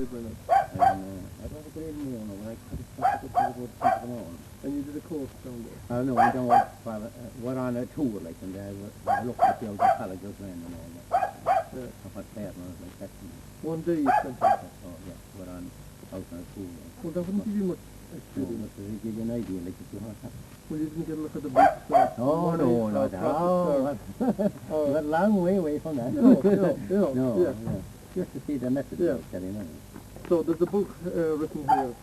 I don't agree with me, I could have on. And you did a course down there? No, we don't want, we're on a tour, like, and we looked at the old colleges and all that. Yeah. What fair and like that. One day you spent it? Oh, yeah, we're on out on a tour. Well, that wouldn't give you much No, experience. but it give you an idea, like, if you want that. Well, you didn't get a look at the books? Oh, no, not that. Oh, we're a long way away from that. No, Just to see the method. Yeah. You know. So there's a book written here,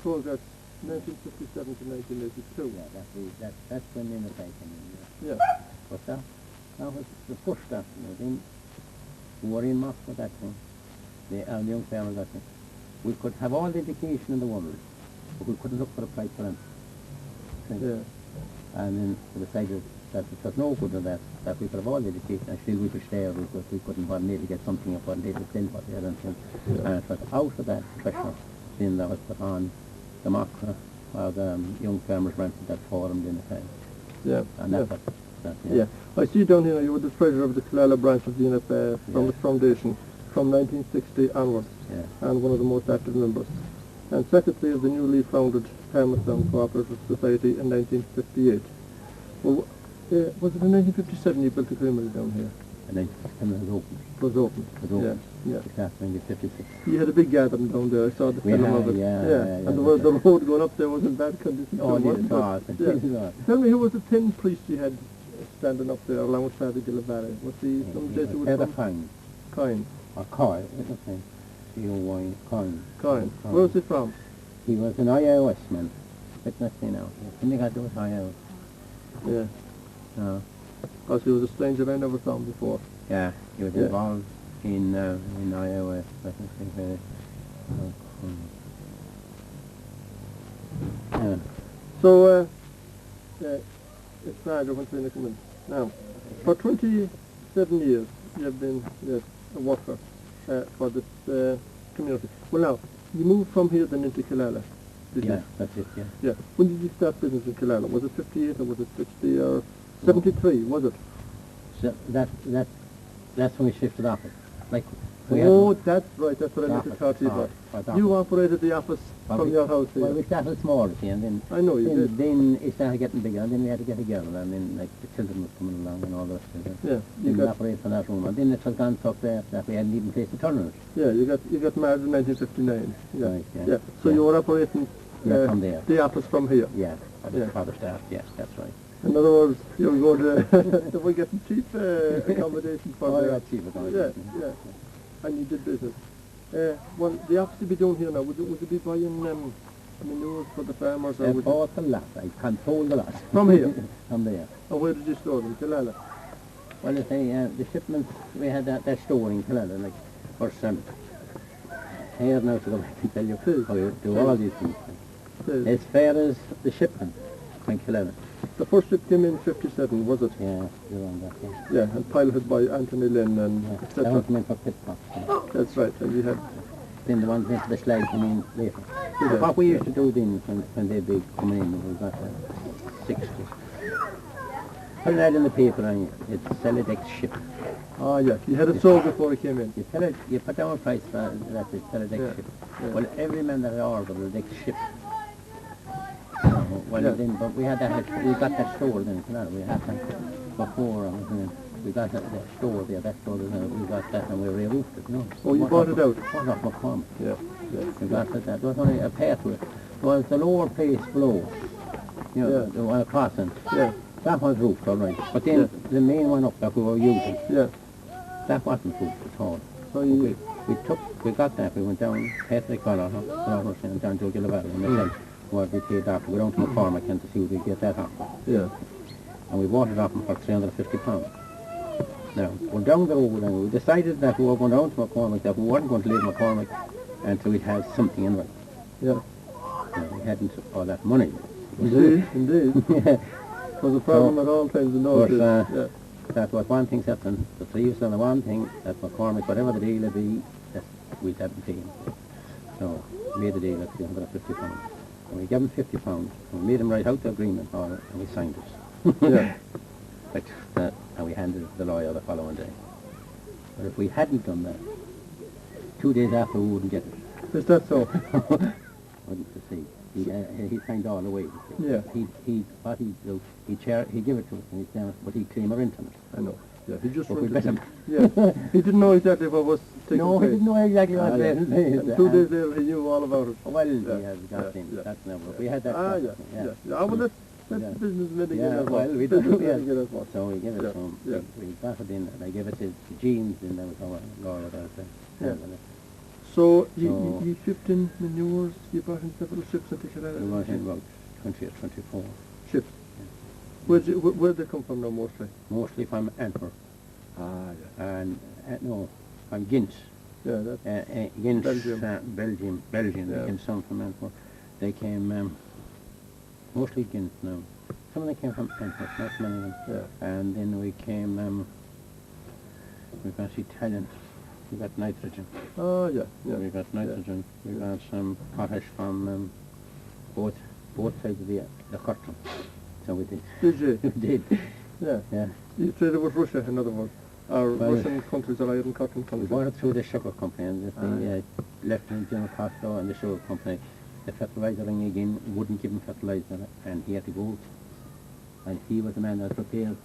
Progress 1957 to 1982. Yeah, that's when the came in. Yeah. But that was the first step. Then we were in Moscow that time. The young farmers that time. We could have all the education in the world, but we couldn't look for a price for them. Yeah. And then we decided that it was no good of that we could have all the education and still we could stay out because we couldn't maybe get something up on later still what they had until. And it was out of that pressure then that was put on the Macra or the young farmers rented that forum in the time. Yeah. And that was that, yeah. I see down here you were the treasurer of the Killala branch of the NFA from the foundation from 1960 onwards, and one of the most active members, and secretary of the newly founded Townland Co-operative Society in 1958. Well, was it in 1957 you built a creamery down here? And then it was open. It was open. Yeah. Exactly, 1956. You had a big gathering down there. I saw the film of it. And the road going up there was in bad condition. Oh, Tell me, who was the 10 priest you had standing up there along with Father Gillavare? Was he some Jesuit? Father Coyne. Coyne. Or Coyne, okay. C-O-Y, Coyne. Coyne. Where was he from? He was an IOS man. Witness me now. Something had to do with IOS. Yeah. No. Because he was a stranger I never saw him before. Yeah, he was involved in IOS. I think So, it's Niagara when Trina come in. Now, for 27 years you have been a worker for this community. Well now, you moved from here then into Killala, did you? That's it, Yeah. When did you start business in Killala? Was it 58 or was it 60 or 73, was it? So that's when we shifted office. Like that's right, that's what I meant to talk to you about. You operated the office from your house here. Well, we started small, see, and then I know you did. Then it started getting bigger, and then we had to get a girl, and then like the children were coming along and all that. Yeah. We operated from that room, and then it was gone so far that we hadn't even place to turn it. Yeah, you got married in 1959. Yeah. Right, yeah. So you were operating from there. The office from here. Yeah. Father staff. Yes, that's right. In other words, you were going to we getting cheap accommodation for yeah, cheap accommodation. Yeah. And you did business. Well, the office you'd be doing here now, would it be buying manure for the farmers? I bought a lot. I controlled a lot. From here? From there. And where did you store them? Killala? Well, I say, the shipments, we had that store in Killala, like, for some. Here now to go back and tell you how you do all these things. As far as the shipment in Killala. The first ship came in 57, was it? Yeah, you're on that, yeah. And piloted by Anthony Lynn and etc. That was meant for pit box. That's right, and you had... Then the ones into the slide came in later. But what we used to do then, when they'd be coming in, was that 60. Put it out in the paper and you'd sell it ex ship. Oh yeah, you had it sold before it came in. You put down a price for that, you sell it ex ship. Yeah. Well, every man that ordered was ex ship. Then, but we had we got that store then, we had that before, we got that store there, we got that and we re-roofed it, Oh, you bought it out? Bought off McCormick. Yeah. We got that, there was only a path to it. It was the lower place below, the one crossing. Yeah. That was roofed all right, but then the main one up that we were using, that wasn't roofed at all. So we got that, we went down, Patrick got on, and down to Gillavare, and they said, well, we paid off, we went down to McCormick and to see if we could get that off. Yeah. And we bought it off them for £350. Now, we're down the road and we decided that we were going down to McCormick, that we weren't going to leave McCormick until we'd had something in it. Yeah. We hadn't all that money. Indeed. It was a problem at all times in those days. That was one thing set, and the three was on the one thing, that McCormick, whatever the deal would be, that we'd have them taken. So, we made the deal at £350. And we gave him £50, and we made him write out the agreement on it, and we signed it. And we handed it to the lawyer the following day. But if we hadn't done that, 2 days after we wouldn't get it. Is that so? Wouldn't to see. He signed all the way. Yeah. What he'd do, he'd give it to us and he'd down, but he'd claim our internet. I know. Yeah, he just But we wanted bet to. Yeah, he didn't know exactly what was taking No, he place. didn't know exactly what Yeah. it was. And 2 days later, he knew all about it. Well, Yeah, he has got him. yeah. That's never. We had that. Yeah. Well, that's Yeah. business meeting Yeah, as well, we Business do, yeah. meeting as well. So we give it Yeah, to him. yeah. We got it in, and I gave it to Jeans, and that was our Laura out there. Yeah. And So, So- you shipped in manures, you brought in several ships into Killala? we was in about 20 or 24. Ships. Where'd they come from now mostly? Mostly from Antwerp, Ah, yeah. and, no, from Ghent. Yeah, that's, Ghent, Belgium. Belgium, Yeah. they came some from Antwerp. They came, mostly Ghent now. Some of them came from Antwerp, not many of them. yeah. And then we came, we got Italian, we got nitrogen. Oh, yeah, yeah. We got nitrogen, we got some potash from both sides of the curtain. So we did. Did you? We did, Yeah. yeah. You traded with Russia, in other words. Or Well, Russian countries or Iron cotton We countries. bought it through the sugar company, and Ah, the Lieutenant General Costello and the sugar company, the fertilizer ring again wouldn't give him fertilizer, and he had to go. And he was the man that was prepared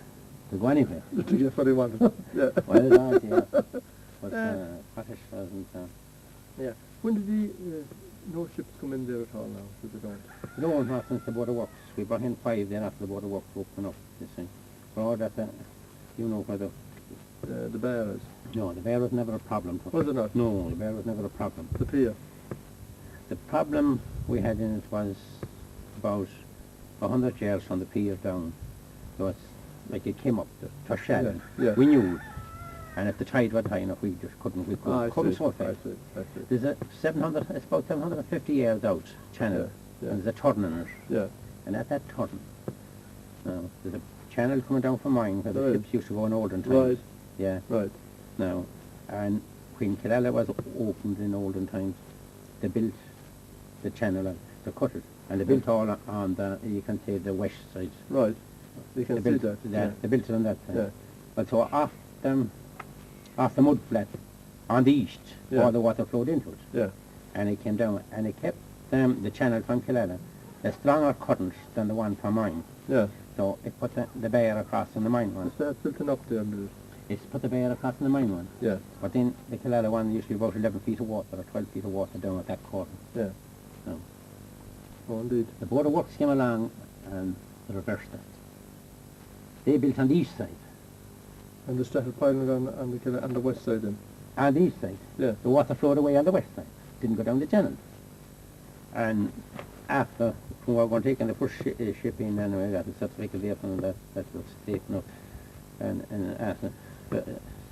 to go anywhere. To get what he wanted. Yeah. Well, that, yeah. But potash wasn't. Yeah. When did no ships come in there at all now? Did they don't? No, not since the Board of Works. We brought in 5 then after the Board of Works opened up, you see. For all that, you know whether. The bears. No, the bear was never a problem. Was it not? No, the bear was never a problem. The pier. The problem we had in it was about 100 yards from the pier down. So it's like it came up to shallow. Yeah, yeah. We knew. And if the tide was high enough, we just couldn't. We Ah, I couldn't see. so fast. I see. There's a 700, it's about 750 yards out channel. Yeah, yeah. And there's a turn in it. Yeah. And at that turn, there's a channel coming down from mine where the Right. ships used to go in olden times. Right. Yeah. Right. Now, and when Killala was opened in olden times, they built the channel to cut it, and they built all on the, you can say, the west side. Right. You can They see built that. that. Yeah. They built it on that side. Yeah. But so off the mud flat on the east, Yeah. all the water flowed into it, Yeah. and it came down, and it kept the channel from Killala a stronger current than the one from mine. Yeah. So it put the bear across in the mine one. It's built up there, did it? It's put the bear across in the mine one. Yeah. But then the Killala one used to be about 11 feet of water or 12 feet of water down at that corner. Yeah. No. Oh, indeed. The Board of Works came along and reversed that. They built on the east side. And they started piling on the west side then. On the east side. Yeah. The water flowed away on the west side. Didn't go down the channel. And after we were going to take in the first ship in anyway, got the certificate there from that was safe enough. And after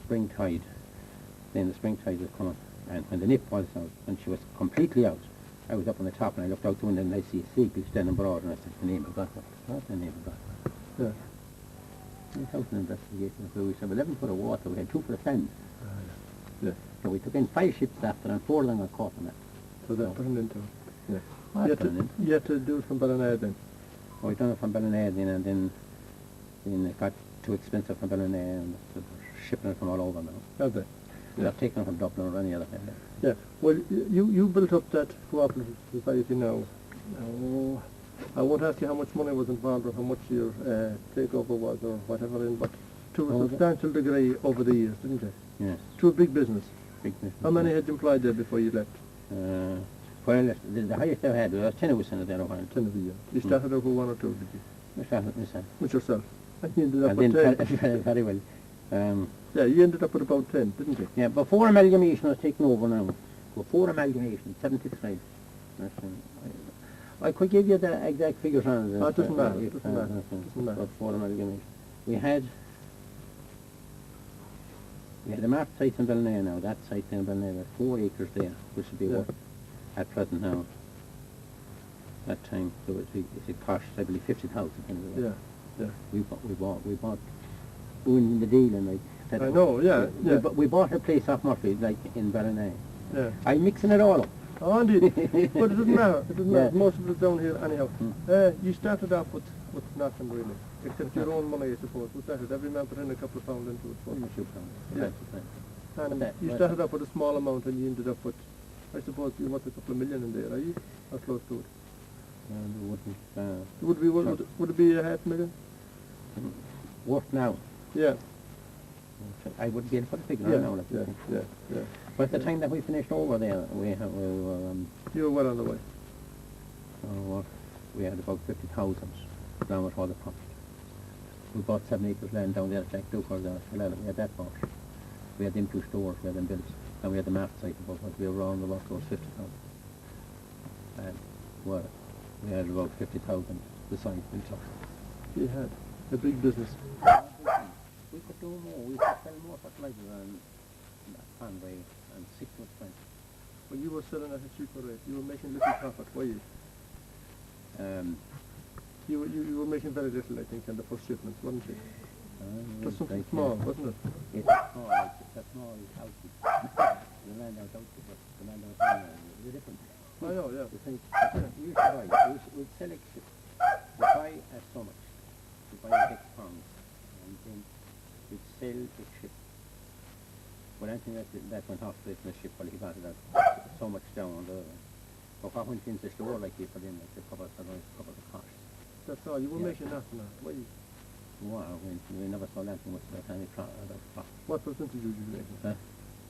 spring tide, then the spring tide was coming. And when the nip was out, and she was completely out, I was up on the top and I looked out the window and I see a seagull standing broad, and I said, the name of God, what's the name of God? Yeah. We had an investigation, so we said 11 foot of water, we had 2 foot of sand. Yeah. So we took in 5 ships after, and 4 of them got caught in it. So that turned into it. Yeah. Well, You that's turned into. had to do it from Ballina then. Well, we done it from Ballina then, and then it got too expensive from Ballina, and they're shipping it from all over now. Have they? They're taking it from Dublin or any other place. Yeah. Well, you built up that cooperative society now. Oh, I won't ask you how much money was involved or how much your takeover was or whatever, but to a substantial degree over the years, didn't you? Yes. To a big business. Big business. How many had you employed there before you left? Well, the highest I had was 10 of us in it there a while. 10 of the year. You started out with 1 or 2, did you? We started myself. With yourself. And you ended up And with then 10. very well. Yeah, you ended up with about 10, didn't you? Yeah, before amalgamation was taken over now. Before amalgamation, 73. I could give you the exact figures on it. It doesn't matter. It doesn't matter. Doesn't matter. Before amalgamation. We had the map site in Ballina now. That site in Ballina was 4 acres there, which would be Yeah. worth at present now. That time, so it cost, I believe, 50,000. Yeah, yeah. We bought doing the deal and like. I know, yeah, yeah. We bought a place off Murphy, like in Ballina. Yeah. I'm mixing it all up. Oh, indeed. But it doesn't matter. It doesn't matter. Yeah. Most of it's down here anyhow. You started off with nothing really, except your own money, I suppose. We started every man put in a couple of pounds into it. £2. Yeah. And But you started off with a small amount and you ended up with I suppose you're worth a couple of million in there, are you? Or close to it? And wouldn't, Would it be a $500,000? worth now. Yeah. I wouldn't be able to put a figure Yeah, on now. Like yeah, yeah, yeah. But at the time that we finished over there, we were, You were well on the way. we had about 50,000 down with all the profit. We bought 7 acres land down there at Jack Duke or the Killala. We had that bought. We had them 2 stores, we had them built. And we had the market site above us. We were around about close 50,000. And we had about 50,000 besides built up. You had a big business. We could do more. We could sell more fertilizer than Conway and 6 months time. Well, you were selling at a cheaper rate. You were making little profit, were you? You were making very little, I think, in the first shipments, wasn't you? Just something small, wasn't it? It's a small outfit. The land out outfit, but the land out outfit is different. I know, yeah. We used to buy, we'd sell it, we buy at so much, we buy a X pounds, and then we'd sell the ship. But anything that went off the ship, well, he got it at so much down on the, but what went into the store, like he put in, like the cover the cost. That's all. You were making nothing on it, were you? Wow, we never saw anything with that kind of profit. What percentage would you be making? Huh?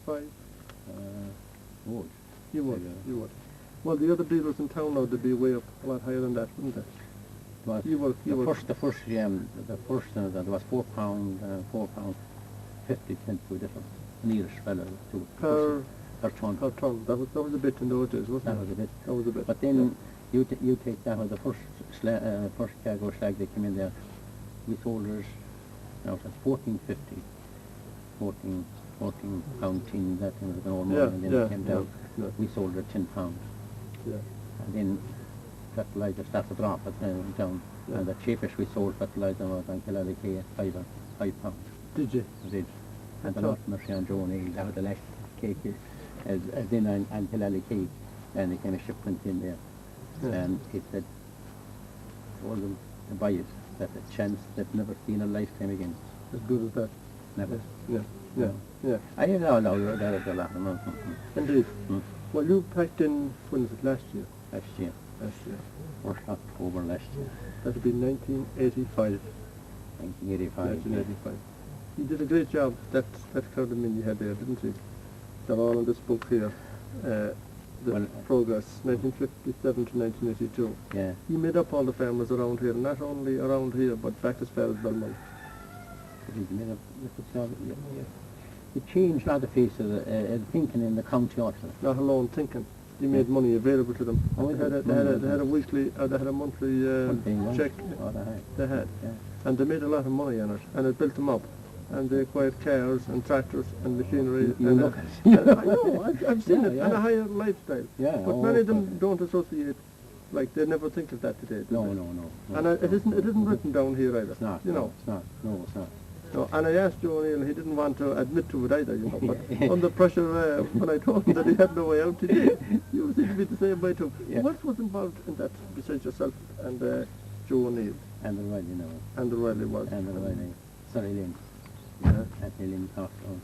5? Would. You would, you would. Well, the other dealers in town now, they'd be way up a lot higher than that, wouldn't they? But the first, there was £4, £4.50 cents to a difference. Nearest fella to Per ton. Per ton. That was a bit in those days, wasn't it? That was a bit. That was a bit. But then you take that, the first cargo slag that came in there, we sold us, now it was 14.50, 14 pound tin, that thing was an old money, and then it came down. Yeah. We sold it at £10. Yeah. And then fertilizer started to drop down. Yeah. And the cheapest we sold fertilizer was on Killala Co-op at £5. Did you? I did. And the last Mercy and Joe O'Neill, that was the last cake as in on Killala Co-op, and it came a shipment in there. Yeah. And it said, all the buyers, that a chance they've never seen a lifetime again. As good as that. Never. Yeah. I know, there was a lot of money. Indeed. Well, you packed in, when was it, last year? Last year. Last year. 1st October last year. That would be 1985. 1985. 1985. You did a great job, that crowd of men you had there, didn't you? They're all in this book here. The progress, 1957 to 1982. Yeah. You made up all the farmers around here, not only around here, but back as far as Belmont. It changed a lot of the face of the thinking in the county also. Not alone thinking. You made money available to them. Oh, they had a weekly, or they had a monthly check. They had. Yeah. And they made a lot of money on it, and it built them up. And they acquired cars and tractors and machinery. You look at I know, I've seen it, and a higher lifestyle. Yeah, but many of them don't associate, like they never think of that today. No. And it isn't written down here either. It's not. You know. It's not. No, it's not. No, and I asked Joe O'Neill, he didn't want to admit to it either, you know, but under pressure, when I told him that he had no way out, he did. You seem to be the same way too. Yeah. What was involved in that, besides yourself and Joe O'Neill? And the Riley, no. And the Riley was. And the Riley. Sorry, Lynn. Yeah. Anthony Lynn Costello.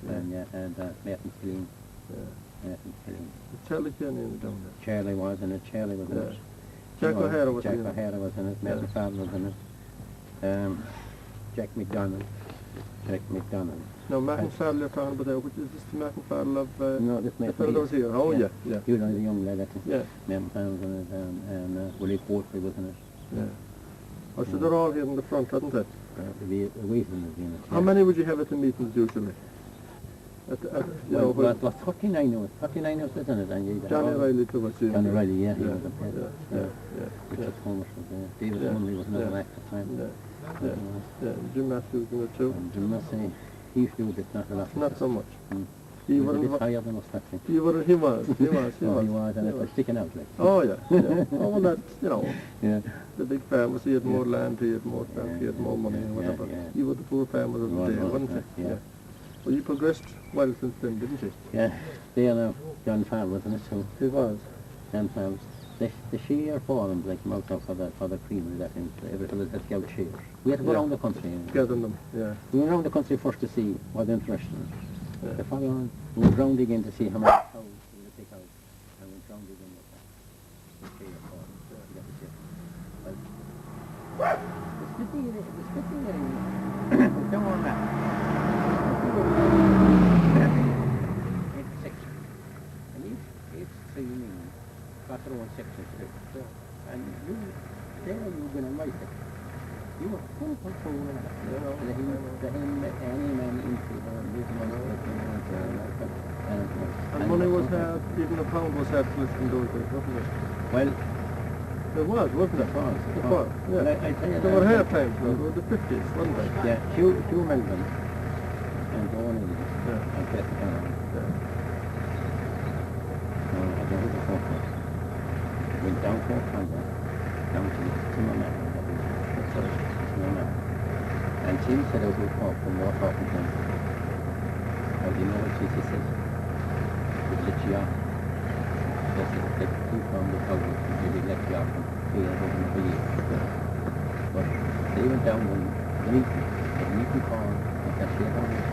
And Martin Killeen. Yeah. Martin Killeen. Charlie Kenny in the down there. Charlie was in it. Charlie was in it. Jack O'Hara was in it. Jack O'Hara was in it. Martin Fowler was in it. Jack McDonald. No, Martin Farrell you're talking about there, which is this the Martin Farrell of no, this the fellow that was here. Oh yeah. You know the young lad, I think. Yeah. Martin Farrell was in it, and Willie Courtney was in it. Yeah. Oh, so they're all here in the front, aren't they? The Weason is in it. How many would you have at the meetings usually? Well, 39 of us. 39 of us, isn't it? And you Johnny Riley too was here. Johnny Riley, yeah, he Yeah. was a player. Yeah. Richard Thomas was there. David Munley was another actor at the time. Yeah. Jim Matthews in it too. And Jim Massey, he used to do a bit, not a lot. Not so much. He was a bit higher than us, actually. He was, He was, and it was sticking out like. Oh yeah. Oh well, that, you know. Yeah. The big farmers, he had more land, he had more stuff, he had more money and whatever. You were the poor farmers of the day, weren't you? Yeah. Well, you progressed well since then, didn't you? Yeah. There now, John Farr was in it, so. He was. John Farr was. The sheer forums, like, came out for the creamery, that thing, every fellow had to shears. We had to go around the country. Gathering them, yeah. We went around the country first to see what the interest was. Yeah. The following, we went round again to see how many cows we would take out. in with that. The 3 or 4. You got the shift. Well, the splitting ring was down on that. Intersection. And each 3 rings got their own section to it. And there you've been in my section. You were full control of that. The him any man into this money and money was half, even a pound was half less in those days, wasn't it? Well, it was, wasn't it? It was, yeah. Well, I tell you there were half times, though. It was the 50s, wasn't it? Yeah, Hugh Melvin and John Ely and Beth Cameron. I don't know the focus. Went down 400, down to Timmerman. And she said I would talk when we were talking to him. How do you know what she said? We'd let you off. They said, take 2 pounds of powder and we'd let you off and pay $100 a year. But they went down when the meeting called, like that shit on it,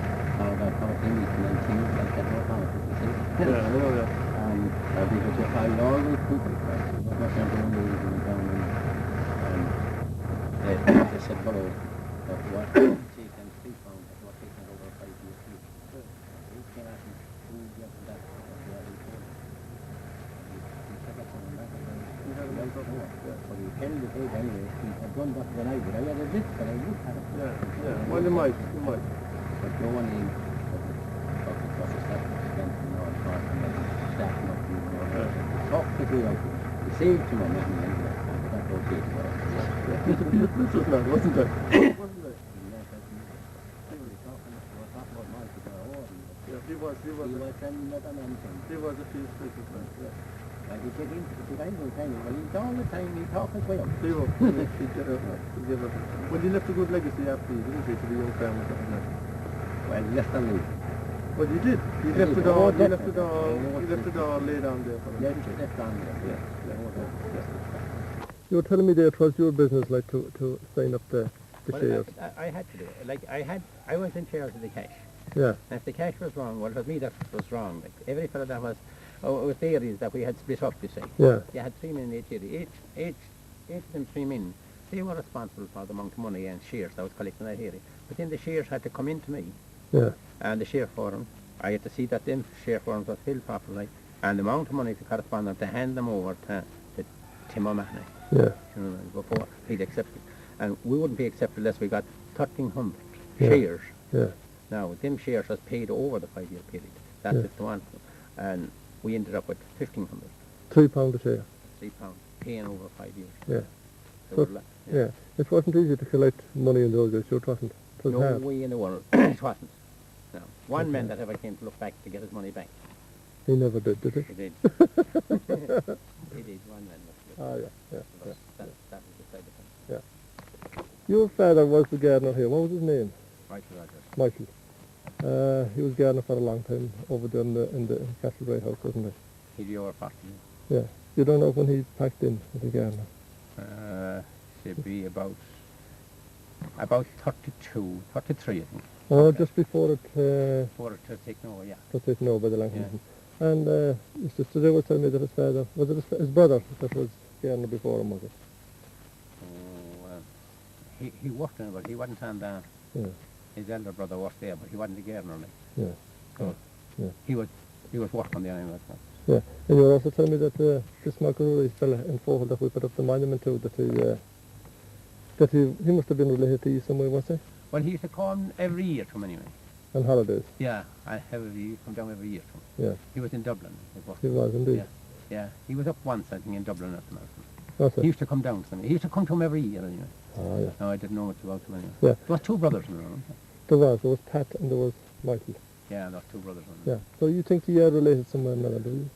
that policy meeting and things like that were politics, you see? Yeah, I know that. And because I always took it, it was not down down and they said, well, that what taken 3 pounds, that was taken over 5 years. We came out and proved that that but he tell the page anyway, he had done that when I did. I had a bit, but I would have it. Yeah. Well, you might. But no one named the staff and all part and then staff not being more. Talk to the out. He saved to my man anyway. That's okay. This was not, wasn't it? He was a few speakers, yeah. Like you get into the time, well, he's all the time, he talks his way up. He was. Well, he left a good legacy after you, didn't he, to the young family? Well, he left them leave. Well, he did. He left it all laid down there for him. Left on there, yeah. You were telling me there it was your business, like, to sign up the shares. I had to do it. Like, I was in charge of the cash. Yeah. And if the cash was wrong, well, it was me that was wrong. Like, every fellow that was, it was the areas that we had split up, you see. Yeah. You had 3 men in each area. Each of them 3 men, they were responsible for the amount of money and shares that was collected in that area. But then the shares had to come into me. Yeah. And the share form, I had to see that them share forms were filled properly, and the amount of money to correspond to hand them over to Tim O'Mahony. Yeah. You know, before he'd accepted. And we wouldn't be accepted unless we got 1,300 Yeah. shares. Yeah. Now, them shares was paid over the 5-year period. That's Yeah. if they want. And we ended up with 1,500. £3 a share. £3 paying over 5 years. Yeah. So Yeah. It wasn't easy to collect money in those days, sure it wasn't. It was no hard. way in the world. It wasn't. No. One man that ever came to look back to get his money back. He never did he? He did. He did, one man. Ah, yeah. That was the side of things. Yeah. Your father was the gardener here. What was his name? Michael Rogers. Michael. He was gardener for a long time over there in the Castlereagh house, wasn't he? He'd be over 40. Yeah. You don't know when he packed in as a gardener? Should be about 32, 33, I think. Oh, just before it For it to take over, yeah. was taken over by the Lancashire. And his sister there was telling me that his father, was it his brother that was gardener before him, was it? Oh, well, he worked in it, but he wasn't on the... Yeah. His elder brother was there, but he wasn't a gardener, like. Yeah. So Yeah. he was working there anyway. So. Yeah. And you were also telling me that this Margaret fella in Fohol that we put up the monument to, that he must have been related to you some way, was he? Well, he used to come every year to him anyway. On holidays? Yeah, he come down every year to him. Yeah. He was in Dublin. He was indeed. Yeah. Yeah, he was up once, I think, in Dublin at the moment. Was He used to come down to me. He used to come to him every year anyway. Ah, yeah. No, I didn't know much about him anyway. Yeah. There was 2 brothers in there. There was Pat and there was Michael. Yeah, there was 2 brothers in there. Yeah. So you think you are related somewhere or another, do you?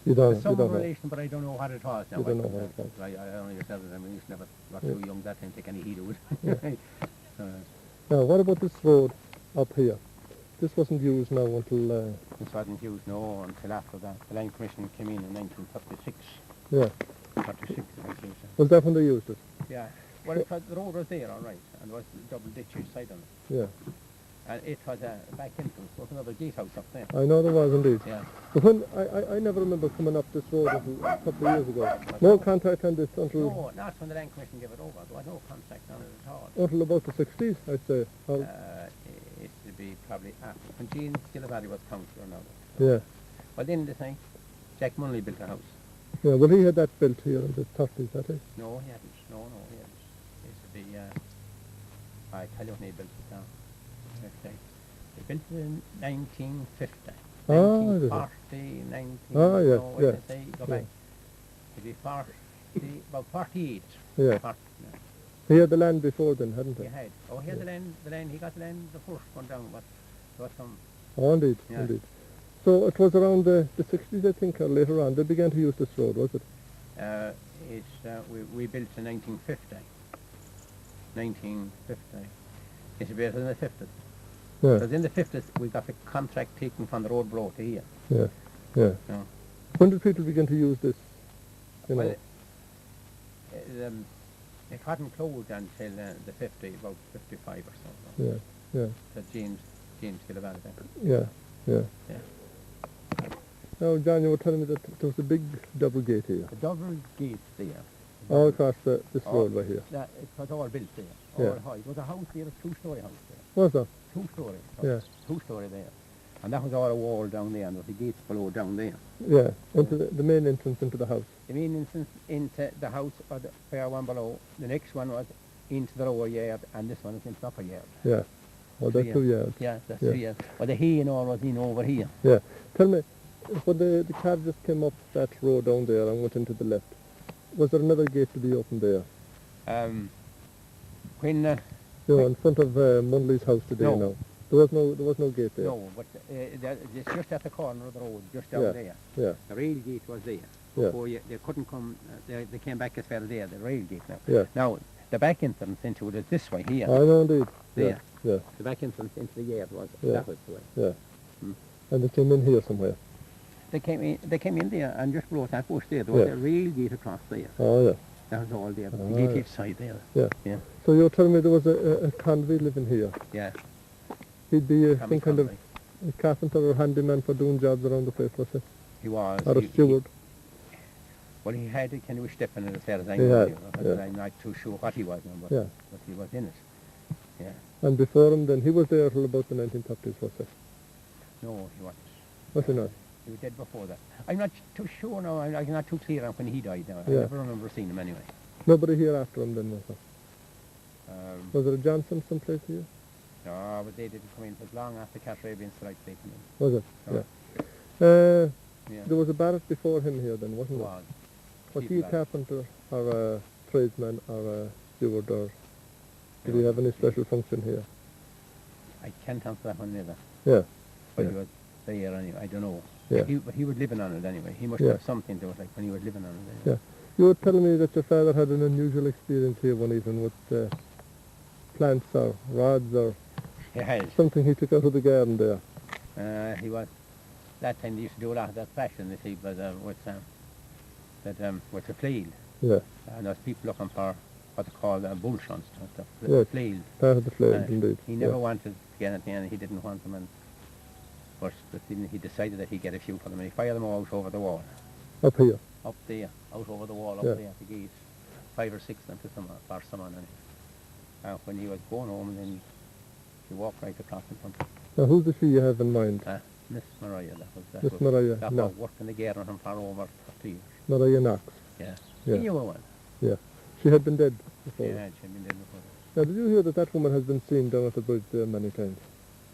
You don't, Some you don't relation, but I don't know what it was now. You don't know what it was. I only just said it. I mean, he's never got Yeah. too young that time to take any heed of it. Yeah. Now, what about this road up here? This wasn't used now until... This wasn't used, no, until after that. The Land Commission came in 1936. Yeah. 36, I think it is. Was that when they used it? Yeah. Well, the road was there, all right, and there was a double ditch each side on it. Yeah. And it was a back entrance, was another gatehouse up there. I know there was indeed. Yeah. But when I never remember coming up this road until a couple of years ago. No contact on this until... No, not when the Land Commission gave it over. There was no contact on it at all. Until about the 60s, I'd say. It should be probably after. When Jean Skillavary was councillor now. Yeah. Well, then the thing, Jack Munley built a house. Yeah, well, he had that built here in the 30s, had he? No, he hadn't. No, he hadn't. It should be, I tell you when he built it now. Okay. He built it in 1950. Oh, 1940, 19... Oh, yeah, no, yeah. Say, go back. It'd be 40, about 48. Yeah. 40, no. He had the land before then, hadn't he? He had. Oh, he had the land, he got the land the first one down, but there was some... Oh, indeed, Yeah. indeed. So it was around the 60s, I think, or later on, they began to use this road, was it? We built in 1950. 1950. It should be in the 50s. Yeah, Because in the 50s, we got the contract taken from the road below to here. yeah, yeah. No. When did people begin to use this? You know? Well, it hadn't closed until the 50, about 55 or so. Yeah, yeah, The James Skillavary then. yeah, yeah. Yeah. Now, John, you were telling me that there was a big double gate here, The double gate there. all across this Oh. road right here. It was all built there. Yeah. All high. There was a house there, a two-story house there. What's that? Two-story. Yeah. Two-story there. And that was all a wall down there, and there was the gates below down there. Yeah, into the main entrance into the house. The main entrance into the house, or the fair one below. The next one was into the lower yard, and this one is into the upper yard. Yeah. Well, that's Yeah. 2 yards. Yeah, that's Yeah. 3 yards. Well, the hay and all was in over here. Yeah. Tell me, when the car just came up that road down there and went into the left, was there another gate to be opened there? When You know, in front of Munley's house today No. now. There was no gate there. no, but it's just at the corner of the road, just down Yeah. there. Yeah, The rail gate was there. Yeah. Before they couldn't come, they came back as far as there, the rail gate now. yeah. Now, the back entrance into it is this way here. I know indeed. There. Yeah, The back entrance into the yard was Yeah. that was the way. yeah. Hmm. And they came in here somewhere. They came in there and just brought that bush there. There was Yeah. a rail gate across there. Oh, yeah. That was all there. The Ah, gate yeah. each side there. Yeah. Yeah. So you're telling me there was a convict living here. Yeah. He'd be Tommy some kind of Conway. a carpenter or handyman for doing jobs around the place, was he? He was. Or a steward. Well, he had a kind of a step in it as far as I He know. had, You know, yeah. I'm not too sure what he was now, but, Yeah. but he was in it. Yeah. And before him then, he was there till about the 1930s, was he? No, he wasn't. Was he not? He was dead before that. I'm not too sure now. I'm not too clear on when he died now. Yeah. I never remember seeing him anyway. Nobody here after him then, was there? Was Was it a Johnson someplace here? no, but they didn't come in as long after Catrabian strike they come in. Was it? No. Yeah. Yeah. There was a Barrett before him here then, It wasn't there? was. Was Steve he a Barrett. carpenter or a tradesman or a steward or did he No, have any he- special function here? I can't answer that one either. Yeah. But Yeah. he was there anyway. I don't know. Yeah. But he was living on it anyway. He must Yeah. have something to it, like when he was living on it. Anyway. Yeah. You were telling me that your father had an unusual experience here one evening with plants or rods or He has. something he took out of the garden there. He was. That time they used to do a lot of that fashion. You see, but with the flail. Yeah. And there's people looking for what they call bull shunts and stuff. Yes. Flails. Part of the flail, Uh, indeed. He never wanted to get anything, and he didn't want them. And but then he decided that he'd get a few for them, and he fired them all out over the wall. Yeah. Up here. Up there, out over the wall, up Yeah. there at the gate. 5 or 6 of them to someone, for someone. And when he was going home, then he walked right across in front of Now, who's the she you have in mind? Miss Mariah. That Miss was, Mariah That Knox. was working the garden for over 30 years. Mariah Knox. Yeah. Yeah. He knew a one. Yeah. She had been dead before. Yeah, she'd been dead before. Now, did you hear that that woman has been seen down at the bridge there many times?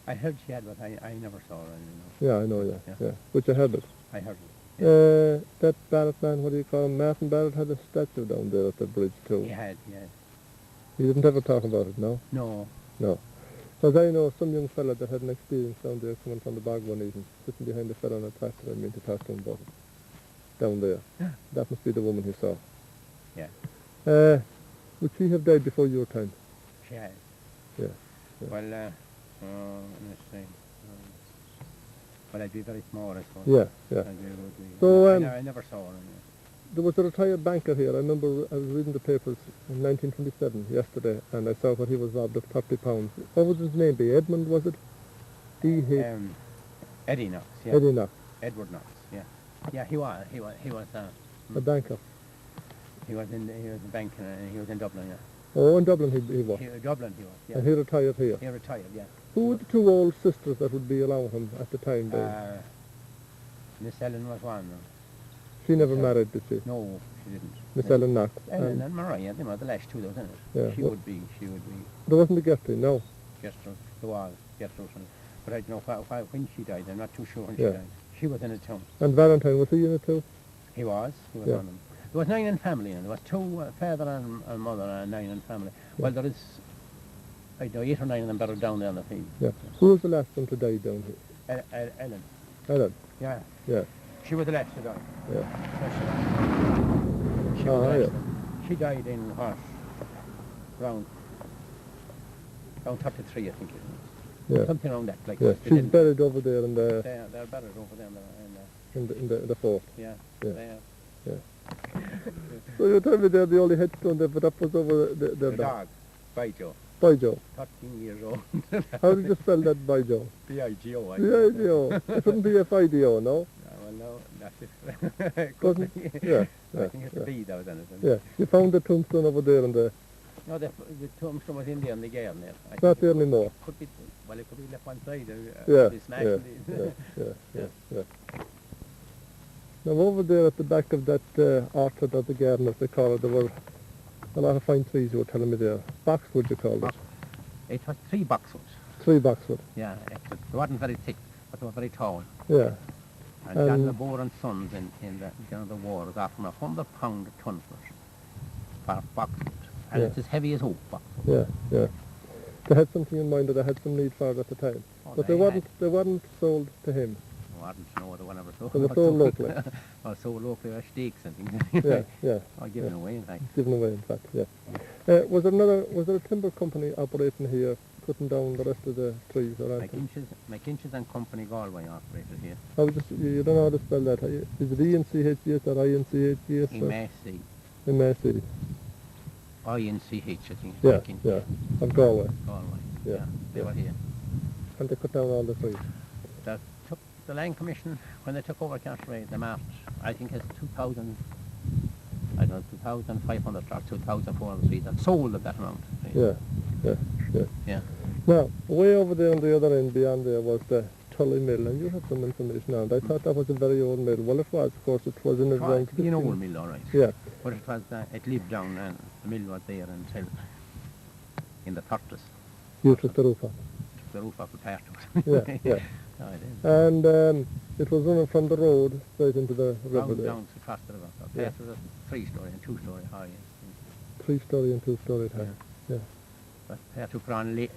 I heard she had, but I never saw her. Yeah, I know, yeah. Yeah. Yeah. But you had it. I heard it. That Barrett man, what do you call him? Martin Barrett had a statue down there at the bridge too. He had, yeah. He didn't ever talk about it, no? No. No. Because I know some young fella that had an experience down there coming from the bog one evening, sitting behind a fella on a tractor and mean to talk to him about it. Down there. Yeah. That must be the woman he saw. Yeah. Would she have died before your time? She had. Yeah. Yeah. Well, let's see. But I'd be very small, I suppose. Yeah, yeah. I'd be, So, I never saw her. Anyway. there was a retired banker here. I remember I was reading the papers in 1927 yesterday, and I saw what he was robbed of £30. What was his name? Be Edmund, was it? Eddie Knox. Yeah. Eddie Knox. Edward Knox. Yeah. Yeah, he was. A banker. He was in bank. He was in Dublin. Yeah. Oh, in Dublin he was. Dublin he was. Yeah. And he retired here. He retired. Yeah. Who were the two old sisters that would be along with him at the time? Miss Ellen was one. She never married, did she? No, she didn't. Miss Ellen Knox. Ellen and Maria, they were the last two, wasn't it? Yeah. She would be. There wasn't a Gertrude, no. Gertrude, there was Gertrude. But I don't know when she died. I'm not too sure when she Yeah. died. She was in it too. And Valentine, was he in it too? He was Yeah. one of them. There was 9 in family, and there was 2 father and mother, and 9 in family. Yeah. Well, there is, I don't know, 8 or 9 of them buried down there on the field. Yeah. Who was the last one to die down here? Ellen. Ellen? Yeah. Yeah. She was the last to die. Yeah. She was the last. yeah. She died in what? Around 33, I think. Yeah. Something around that. Like Yeah. they She's didn't- buried over there in the They're buried over there in the fort. yeah. Yeah. They are. So you tell me they're the only headstone there, but that was over The dog, Bijo, By Joe. 13 years old. How did you spell that by Joe? B-I-G-O. B-I-G-O. It wouldn't be F-I-D-O, no? Well, no, that's it. Doesn't? Yeah. I think it's a B that was in it. Yeah. You found the tombstone over there in the... No, the tombstone was in there in the garden there. It's not there anymore. Could be, well, it could be left one side. Yeah, Be smashed. yeah. Now over there at the back of that orchard or the garden, as they call it, there were a lot of fine trees you were telling me there. Boxwood you called it. It was 3 boxwoods. 3 boxwood. Yeah, it wasn't very thick, but they were very tall. Yeah. And John LeBour and Sons in the war got from £100 a ton for boxwood. And it's as heavy as oak boxwood. Yeah. They had something in mind that they had some need for it at the time. Oh, But they weren't sold to him. I didn't know they were never sold. They were sold locally. Or sold locally or steaks and things. Yeah. Or given away, in fact. Given away, in fact, yeah. Was there a timber company operating here, cutting down the rest of the trees or anything? McInches and Company Galway operated here. You don't know how to spell that. Is it E-N-C-H-E-S or I-N-C-H-E-S? M-A-C. M-A-C. I-N-C-H, I think. Yeah. Of Galway. Galway. Yeah. They were here. And they cut down all the trees. That took the Land Commission, when they took over Castlereagh, they marked, I think it's 2,500 or 2,400 trees, and sold at that amount. Yeah. Now, way over there on the other end, beyond there, was the Tully Mill, and you had some information on it. I thought that was a very old mill. Well, it was, of course, it was in around... It's an old mill, all right. Yeah. But it was, it lived down, and the mill was there until in the 30s. You took the roof off. The roof off the part of it. Yeah. No, it is. And it was running from the road straight into the river there. Down to across the river. So part was a 3-storey and 2-storey high. 3-storey and 2-storey high. Yeah. But part took on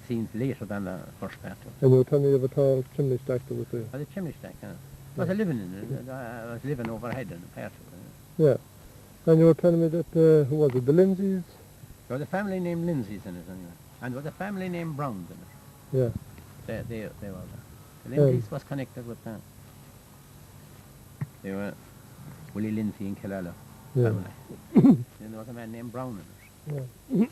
scenes later than the first part. And you were telling me of a tall chimney stack that was there. Well, the chimney stack, I was living in it. I was living overhead in the part of it. Yeah. And you were telling me that, who was it, the Lindsays? There was a family named Lindsay's in it anyway. And there was a family named Browns in it. Yeah. They were there. The Lindsays was connected with them. They were Willie Lindsay and Killala family. Then there was a man named Brown in it.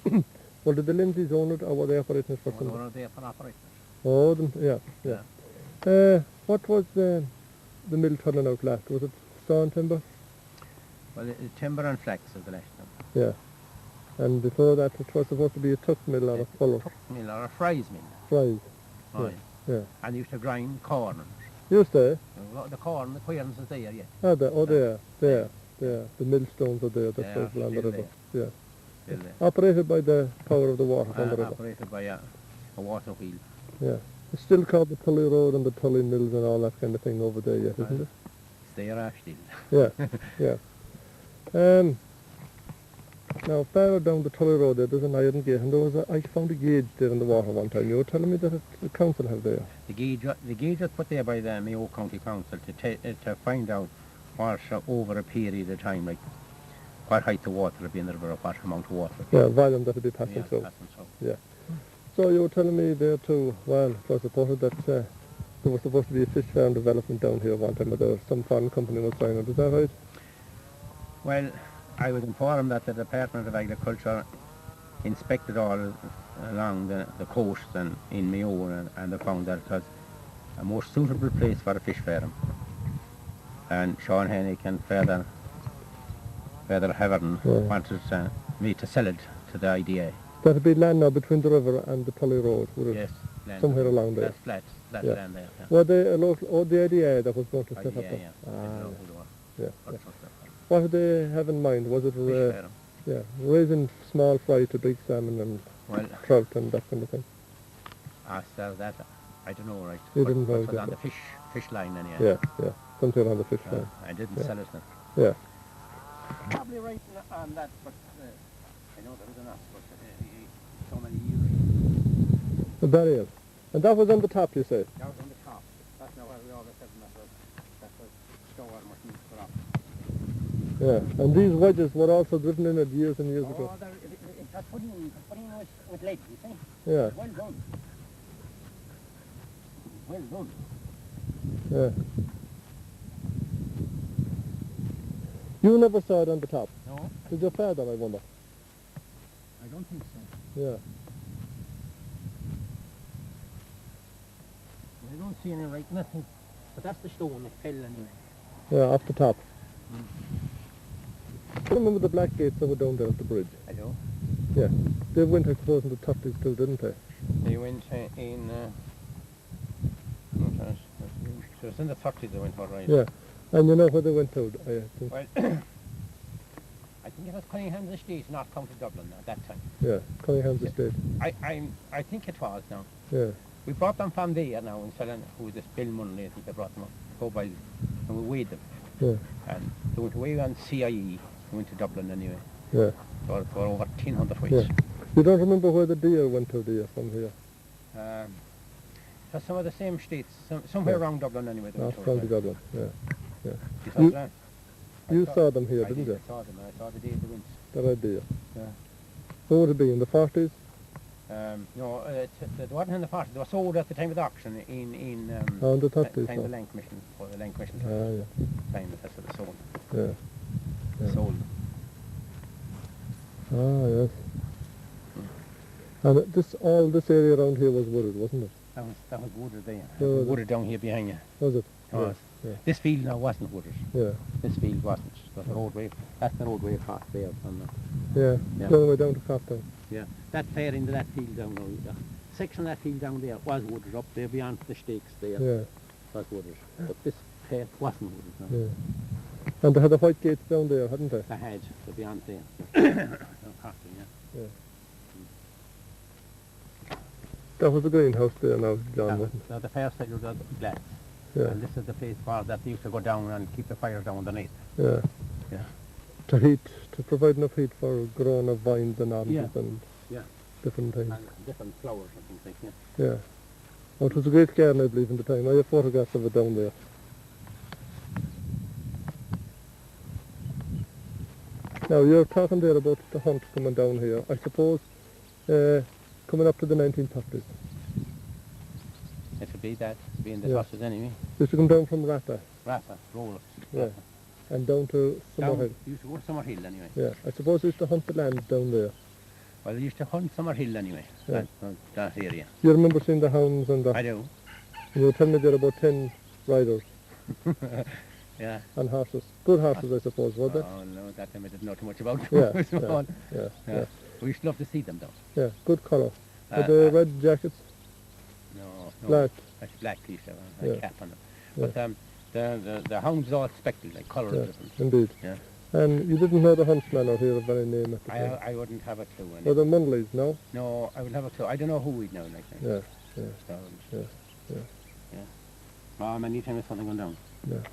Yeah. Well, did the Lindsays own it, or were they operating it for They somebody? were there for operating. Oh, what was the mill turning out last? Was it sawn timber? Well, timber and flax is the last one. Yeah. And before that, it was supposed to be a tuck mill or a fuller. Tuck mill or a fries mill. Fries. Right. Yeah. And they used to grind corn. Used to? The corn, the quairns is there, yeah. There. The millstones are there, that's right along the river. Yeah. Still there. Operated by the power of the water from the river. Operated by a water wheel. Yeah. It's still called the Tully Road and the Tully Mills and all that kind of thing over there yet, isn't it? It's there still. Yeah. Now, further down the Tully Road there, there's an iron gate, and I found a gauge there in the water one time. You were telling me that the council have there. The gauge was put there by the Mayo County Council to find out what, over a period of time, like what height the water would be in the river, or what amount of water. Yeah, volume that would be passing through. Yeah. So you were telling me there too, well, it was reported that there was supposed to be a fish farm development down here one time, but there was some foreign company was trying it. Is that right? Well, I was informed that the Department of Agriculture inspected all along the coast and in Mayo, and they found that it was a more suitable place for a fish farm. And Sean Hennick and Father Heverton wanted me to sell it to the IDA. That'd be land now between the river and the Tully Road, would it? Yes, land somewhere along there. That's flat land there. Yeah. Were they a local, the IDA that was going to set up? Yeah. What did they have in mind? Was it raising small fry to big salmon and trout and that kind of thing? So that I don't know, right? You didn't know it was on the fish line anyway. Yeah, something on the fish line. I didn't sell it then. Yeah. Probably right on that, but I know there was enough, but so many years. The barrier. And that was on the top, you say? That was on the top. That's now where we always said that was store must need to put up. Yeah, and these wedges were also driven in it years and years ago. It was putting with lead, you see? Yeah. Well done. Well done. Yeah. You never saw it on the top? No. Did your father, I wonder? I don't think so. Yeah. I don't see any right nothing. But that's the stone that fell anyway. Yeah, off the top. I remember the black gates that were down there at the bridge. I know. Yeah. They went, I suppose, in the 30s too, didn't they? They went in... so it's in the 30s they went, all right. Yeah. And you know where they went to, I think? Well, I think it was Cunningham's Estate, North County Dublin at that time. Yeah, Cunningham's Estate. I think it was now. Yeah. We brought them from there now in Selling, who was this Bill Munley, I think they brought them up, go by, and we weighed them. Yeah. And they went away on CIE, they went to Dublin anyway. Yeah. So it were over 1,000 weights. Yeah. You don't remember where the deer went to, do you, from here? For some of the same states, somewhere around Dublin anyway. North County Dublin, yeah. You saw them here, didn't you? I saw them, I saw the day they went. That idea. Yeah. What would it be, in the 40s? No, it wasn't in the 40s. They were sold at the time of the auction in the 30s. time of the Land Commission, or the Land Commission time, that's what they sold. Yeah. Sold. Ah, yes. And all this area around here was wooded, wasn't it? That was wooded there. So wooded down here behind you. Was it? Was. Yeah. This field now wasn't wooded. Yeah. This field wasn't. That's the roadway. That's the roadway across there. Yeah. All the way down to Coptown. Yeah. That fair into that field down there. Section of that field down there was wooded up there beyond the stakes there. Yeah. Was wooded. But this fair wasn't wooded. No. Yeah. And they had the white gates down there, hadn't they? They had. They're beyond there. Yeah. That was the greenhouse there now, John, wasn't it? So the fair side was glass. Yeah. And this is the place where that they used to go down and keep the fire down underneath. Yeah. Yeah. To provide enough heat for growing of vines and oranges and different things. And different flowers and things like Yeah. Oh, it was a great garden, I believe, in the time. I have photographs of it down there. Now, you're talking there about the hunt coming down here. I suppose coming up to the 1930s. It would be that, being the horses anyway. Used to come down from Ratta. Rollers. Yeah. And down to Summerhill. Used to go to Summerhill anyway. Yeah. I suppose used to hunt the land down there. Well, they used to hunt Summerhill anyway, that area. You remember seeing the hounds and the... I do. You were telling me there were about 10 riders. Yeah. And horses. Good horses, I suppose, were they? Oh, no, that time I didn't know too much about them. Yeah. We used to love to see them, though. Yeah, good colour. With the red jackets? No. Black? That's black, used to have a cap on them. Yeah. But the hounds all speckled, like colours different. Indeed. Yeah. And you didn't know the huntsman out here of any name at the time? I wouldn't have a clue. Were the Munleys, no? No, I would have a clue. I don't know who we'd know like that. Yeah. Oh, many times something gone down. Yeah.